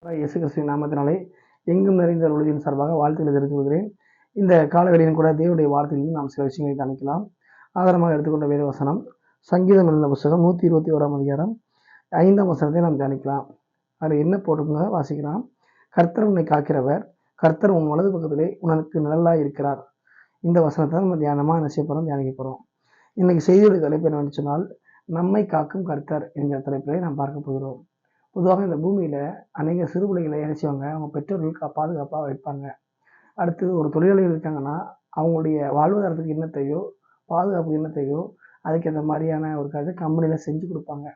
இயேசு கிறிஸ்துவின் நாமத்தினாலே எங்கும் நிறைந்த ஒளியின் சார்பாக வாழ்த்துக்களை தெரிவித்துக் கொள்கிறேன். இந்த காலவெளியின் கூட தேவனுடைய வார்த்தையிலும் நாம் சில விஷயங்களை கணிக்கலாம். ஆதாரமாக எடுத்துக்கொண்ட வேத வசனம் சங்கீதம் எழுந்த புத்தகம் 121 அதிகாரம் 5ஆம் வசனத்தை நாம் தியானிக்கலாம். அதில் என்ன போட்டுங்க வாசிக்கலாம். கர்த்தர் உன்னை காக்கிறவர், கர்த்தர் உன் வலது பக்கத்திலே உனக்கு நிழலாய் இருக்கிறார். இந்த வசனத்தை நம்ம தியானமாக என்ன செய்ய போகிறோம், தியானிக்க போகிறோம். இன்னைக்கு செய்தியுடைய தலைப்பு என்னவென்று சொன்னால், நம்மை காக்கும் கர்த்தர் என்கிற தலைப்பிலே நாம் பார்க்க போகிறோம். பொதுவாக இந்த பூமியில் அநேக சிறு பிள்ளைகளை என்ன செய்வாங்க, அவங்க பெற்றோர்களுக்கு பாதுகாப்பாக வைப்பாங்க. அடுத்து ஒரு தொழிலாளிகள் இருக்காங்கன்னா அவங்களுடைய வாழ்வாதாரத்துக்கு என்ன தேவையோ, பாதுகாப்பு என்ன தேவையோ அதுக்கேற்ற மாதிரியான ஒரு கதை கம்பெனியில் செஞ்சு கொடுப்பாங்க.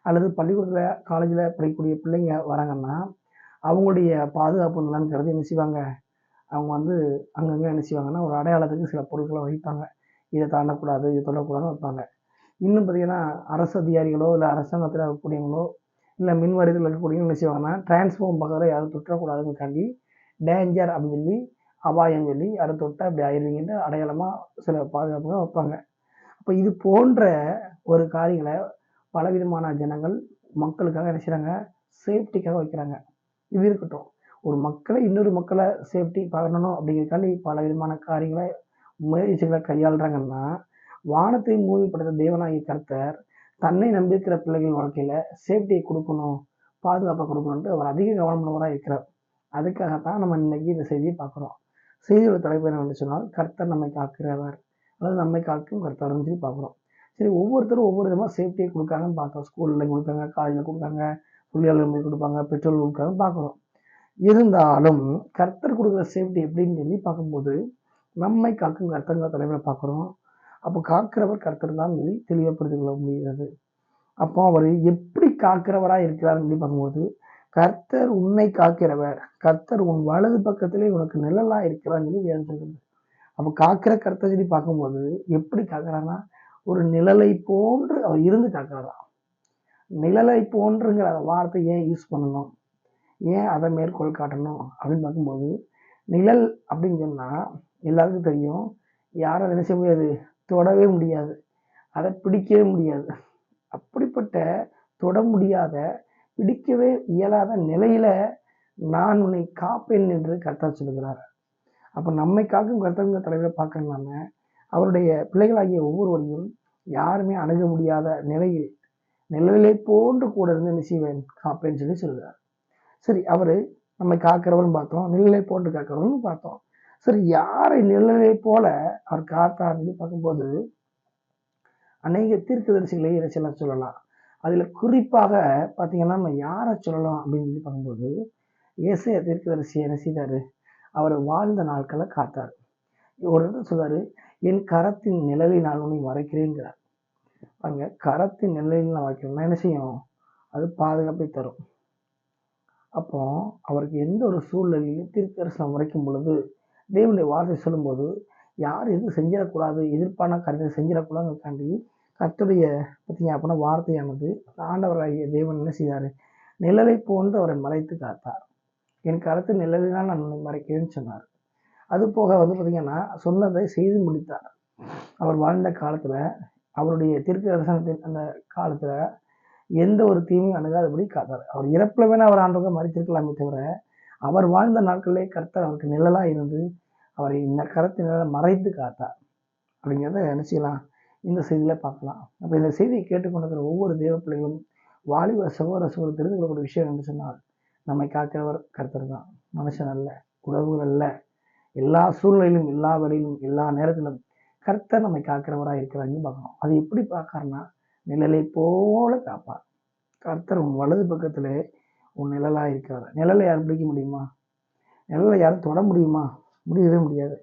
அல்லது பள்ளிக்கூடத்தில் காலேஜில் படிக்கக்கூடிய பிள்ளைங்க வராங்கன்னா அவங்களுடைய பாதுகாப்பு நலன் கருதி என்ன செய்வாங்க, அவங்க அங்கங்கே என்ன செய்வாங்கன்னா ஒரு அடையாளத்துக்கு சில பொருட்களை வைப்பாங்க. இதை தாண்டக்கூடாது, இதை தொடக்கூடாதுன்னு வைப்பாங்க. இன்னும் பார்த்தீங்கன்னா அரசு அதிகாரிகளோ இல்லை அரசாங்கத்தில் இருக்கக்கூடியவங்களோ இல்லை மின் வாரியத்தில் இருக்கக்கூடியவங்க என்ன செய்வாங்கன்னா டிரான்ஸ்ஃபார்ம் பக்கத்தில் யாரும் தொற்றக்கூடாதுன்னு டேஞ்சர் அப்படின்னு சொல்லி அபாயம் சொல்லி யாரும் தொட்டால் அப்படி ஆயிடுவீங்கன்னு அடையாளமாக சில பாதுகாப்புகள் வைப்பாங்க. அப்போ இது போன்ற ஒரு காரியங்களை பலவிதமான ஜனங்கள் மக்களுக்காக என்ன செய்கிறாங்க, சேஃப்டிக்காக வைக்கிறாங்க. இது இருக்கட்டும், ஒரு மக்களை இன்னொரு மக்களை சேஃப்டி பண்ணணும் அப்படிங்கிறதுக்காண்டி பல விதமான காரியங்களை முயற்சிகளை கையாளுறாங்கன்னா, வானத்தை மூவிப்படுத்த தேவனாகிய கர்த்தர் தன்னை நம்பியிருக்கிற பிள்ளைகள் வாழ்க்கையில் சேஃப்டியை கொடுக்கணும், பாதுகாப்பை கொடுக்கணுன்ட்டு அவர் அதிக கவனமுள்ளவராக இருக்கிறார். அதுக்காகத்தான் நம்ம இன்னைக்கு இந்த செய்தியை பார்க்குறோம். செய்தியோட தலைப்பு என்னவென்று சொன்னால், கர்த்தர் நம்மை காக்கிறவர், அதாவது நம்மை காக்கும் கர்த்தர்னு சொல்லி பார்க்குறோம். சரி, ஒவ்வொருத்தரும் ஒவ்வொரு விதமாக சேஃப்டியை கொடுக்காங்கன்னு பார்த்தோம். ஸ்கூலில் கொடுக்காங்க, காலேஜில் கொடுக்காங்க, தொழிலாளர்கள் கொடுப்பாங்க, பெட்ரோல் கொடுக்காங்கன்னு பார்க்குறோம். இருந்தாலும் கர்த்தர் கொடுக்குற சேஃப்டி எப்படின்னு சொல்லி பார்க்கும்போது, நம்மை காக்கும் கர்த்தருங்கிற தலைப்பில் பார்க்குறோம். அப்போ காக்கிறவர் கர்த்தர் தான் சொல்லி தெளிவுபடுத்திக் கொள்ள முடிகிறது. அப்போ அவர் எப்படி காக்கிறவராக இருக்கிறார் சொல்லி பார்க்கும்போது, கர்த்தர் உன்னை காக்கிறவர், கர்த்தர் உன் வலது பக்கத்திலே உனக்கு நிழலா இருக்கிறான்னு சொல்லி வேதம் சொல்கிறது. அப்போ காக்கிற கர்த்தர் சொல்லி பார்க்கும்போது எப்படி காக்கிறான்னா, ஒரு நிழலை போன்று அவர் இருந்து காக்கிறாராம். நிழலை போன்றுங்கிற வார்த்தை ஏன் யூஸ் பண்ணணும், ஏன் அதை மேற்கோள் காட்டணும் அப்படின்னு பார்க்கும்போது, நிழல் அப்படின்னு சொன்னால் எல்லாருக்கும் தெரியும், யாரும் நினைச்ச முடியாது, தொடவே முடியாது, அதை பிடிக்கவே முடியாது. அப்படிப்பட்ட தொட முடியாத, பிடிக்கவே இயலாத நிலையில நான் உன்னை காப்பேன் என்று கர்த்தர் சொல்கிறார். அப்போ நம்மை காக்கும் கர்த்தருங்கிற தலைவரை பார்க்கணும்னா, அவருடைய பிள்ளைகளாகிய ஒவ்வொருவரையும் யாருமே அணுக முடியாத நிலையில் நிழலை போன்று கூட இருந்து என்ன செய்வேன், காப்பேன்னு சொல்லி சொல்கிறார். சரி, அவர் நம்மை காக்கிறவர்னு பார்த்தோம், நிழலை போன்று காக்கிறவர்னு பார்த்தோம். சரி, யாரை நிழலை போல அவர் காத்தார்னு சொல்லி பார்க்கும்போது அநேக தீர்க்கதரிசிகளை என்ன சொல்லலாம். அதில் குறிப்பாக பார்த்தீங்கன்னா நம்ம யாரை சொல்லலாம் அப்படின்னு சொல்லி பார்க்கும்போது, ஏசாயா தீர்க்கதரிசி என்ன செய்தார், அவர் வாழ்ந்த நாட்களை காத்தார். ஒரு இடத்துல சொல்றாரு, என் கரத்தின் நிழலை நான் உன்னை மறைக்கிறேங்கிறார். பாருங்க, கரத்தின் நிழலில் நான் வைக்கிறேன்னா என்ன செய்யும், அது பாதுகாப்பை தரும். அப்போ அவருக்கு எந்த ஒரு சூழ்நிலையிலும் தீர்க்கதரிசனம் உரைக்கும் பொழுது, தேவனுடைய வார்த்தை சொல்லும்போது யார் எதுவும் செஞ்சிடக்கூடாது, எதிர்ப்பான காரியத்தை செஞ்சிடக்கூடாதுக்காண்டி கர்த்தருடைய பார்த்தீங்க அப்படின்னா வார்த்தையானது ஆண்டவராகிய தேவன் என்ன செய்தார், நிழலை போன்று அவரை மறைத்து காத்தார். என் கருத்து நிழலினால் நான் உன்னை மறைக்கிறேன்னு சொன்னார். அது போக பார்த்தீங்கன்னா சொன்னதை செய்து முடித்தார். அவர் வாழ்ந்த காலத்தில், அவருடைய தீர்க்க தரிசனத்தின் அந்த காலத்தில் எந்த ஒரு தீமையும் அணுகாதபடி காத்தார். அவர் இறப்பில் வேணா அவர் ஆண்டவங்க மறைத்திருக்கலாமே தவிர, அவர் வாழ்ந்த நாட்களிலே கர்த்தர் அவருக்கு நிழலாக இருந்து அவரை இந்த கரத்தின் நிழலை மறைத்து காத்தார். அப்படிங்கிறத என்ன செய்யலாம், இந்த செய்தியில் பார்க்கலாம். அப்போ இந்த செய்தியை கேட்டுக்கொண்டிருக்கிற ஒவ்வொரு தேவ பிள்ளைகளும் வாலிப சகோதர சகோதரர் தெரிந்து கொள்ளக்கூடிய விஷயம் என்று சொன்னால், நம்மை காக்கிறவர் கர்த்தர் தான், மனுஷன் அல்ல, உறவுகள் அல்ல. எல்லா சூழ்நிலையிலும், எல்லா வேலையிலும், எல்லா நேரத்திலும் கர்த்தர் நம்மை காக்கிறவராக இருக்கிறாங்க பார்க்கணும். அது எப்படி பார்க்கறனா, நிழலை போல காப்பார். கர்த்தர் உன் வலது பக்கத்திலே உன் நிழலாக இருக்கிறார். நிழலை யாரும் பிடிக்க முடியுமா, நிழலை யாரும் தொட முடியுமா, முடியவே முடியாது.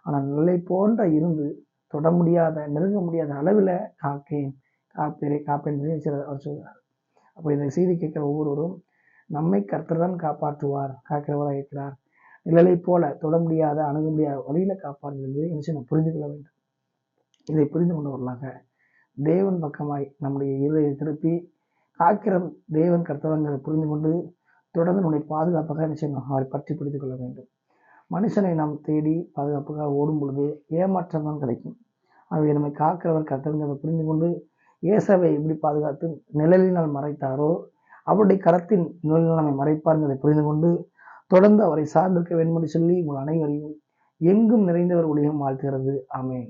ஆனால் நிழலை போன்ற இருந்து தொட முடியாத, நெருங்க முடியாத அளவில் காப்பேன் அவர் சொல்கிறார். அப்போ இந்த செய்தி கேட்கிற ஒவ்வொருவரும் நம்மை கர்த்தர் தான் காப்பாற்றுவார், காக்கிறவராக இருக்கிறார், நிழலை போல தொட முடியாத, அணுக முடியாத வழியில் காப்பார் என்பதை என்ன புரிந்து கொள்ள வேண்டும். இதை புரிந்து கொண்டவர்களாக தேவன் பக்கமாய் நம்முடைய இருதயை திருப்பி காக்கிற தேவன் கர்த்தவங்களை புரிந்து கொண்டு தொடர்ந்து நம்முடைய பாதுகாப்பாக என்ன செய்யணும், அவரை பற்றி பிடித்துக் கொள்ள வேண்டும். மனுஷனை நாம் தேடி பாதுகாப்புக்காக ஓடும் பொழுது ஏமாற்றம் தான் கிடைக்கும். அவை நம்மை காக்கிறவர் கர்த்தருங்கிறதை புரிந்து கொண்டு ஏசாவை எப்படி பாதுகாத்து நிழலினால் மறைத்தாரோ அவருடைய கரத்தின் நிழல் நம்மை மறைப்பார் என்பதை புரிந்து கொண்டு தொடர்ந்து அவரை சார்ந்திருக்க வேண்டும் என்று சொல்லி உங்கள் அனைவரையும் எங்கும் நிறைந்தவர் ஊழியம் வாழ்த்துகிறது. ஆமென்.